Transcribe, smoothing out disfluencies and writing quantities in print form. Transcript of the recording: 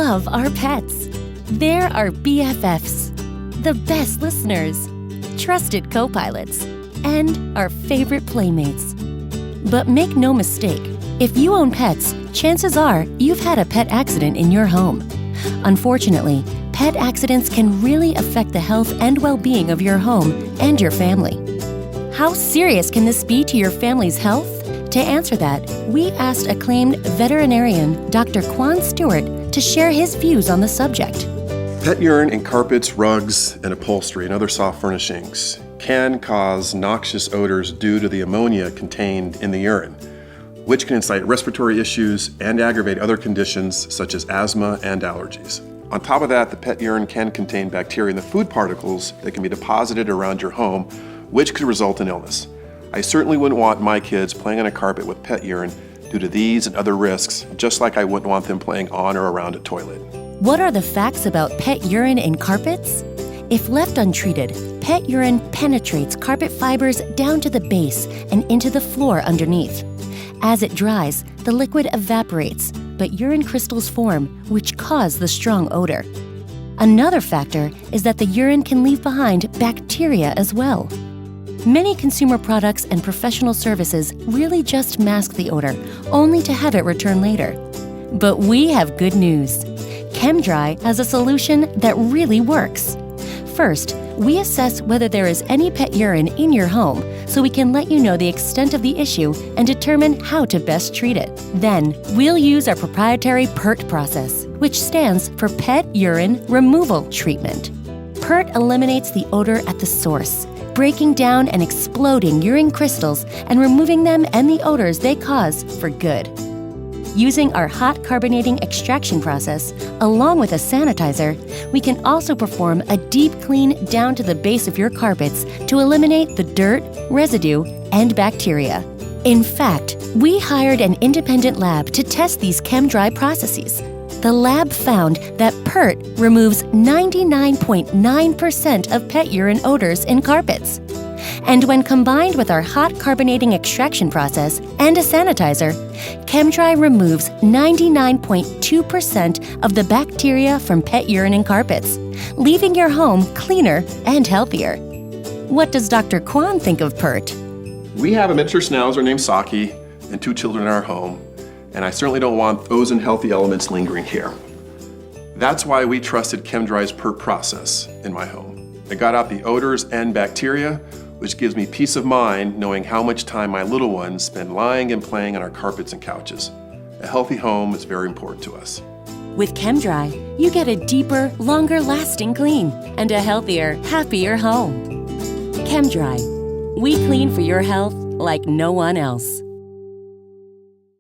love our pets. They're our BFFs, the best listeners, trusted co-pilots, and our favorite playmates. But make no mistake, if you own pets, chances are you've had a pet accident in your home. Unfortunately, pet accidents can really affect the health and well-being of your home and your family. How serious can this be to your family's health? To answer that, we asked acclaimed veterinarian Dr. Stewart to share his views on the subject. Pet urine in carpets, rugs, and upholstery and other soft furnishings can cause noxious odors due to the ammonia contained in the urine, which can incite respiratory issues and aggravate other conditions such as asthma and allergies. On top of that, the pet urine can contain bacteria in the food particles that can be deposited around your home, which could result in illness. I certainly wouldn't want my kids playing on a carpet with pet urine due to these and other risks, just like I wouldn't want them playing on or around a toilet. What are the facts about pet urine in carpets? If left untreated, pet urine penetrates carpet fibers down to the base and into the floor underneath. As it dries, the liquid evaporates, but urine crystals form, which cause the strong odor. Another factor is that the urine can leave behind bacteria as well. Many consumer products and professional services really just mask the odor, only to have it return later. But we have good news. ChemDry has a solution that really works. First, we assess whether there is any pet urine in your home so we can let you know the extent of the issue and determine how to best treat it. Then, we'll use our proprietary P.U.R.T process, which stands for Pet Urine Removal Treatment. P.U.R.T eliminates the odor at the source, breaking down and exploding urine crystals and removing them and the odors they cause for good. Using our hot carbonating extraction process, along with a sanitizer, we can also perform a deep clean down to the base of your carpets to eliminate the dirt, residue, and bacteria. In fact, we hired an independent lab to test these ChemDry processes. The lab found that P.U.R.T removes 99.9% of pet urine odors in carpets. And when combined with our hot carbonating extraction process and a sanitizer, ChemDry removes 99.2% of the bacteria from pet urine in carpets, leaving your home cleaner and healthier. What does Dr. Kwan think of P.U.R.T? We have a miniature schnauzer named Saki and 2 children in our home, and I certainly don't want those unhealthy elements lingering here. That's why we trusted ChemDry's P.U.R.T process in my home. It got out the odors and bacteria, which gives me peace of mind knowing how much time my little ones spend lying and playing on our carpets and couches. A healthy home is very important to us. With ChemDry, you get a deeper, longer-lasting clean and a healthier, happier home. ChemDry. We clean for your health like no one else.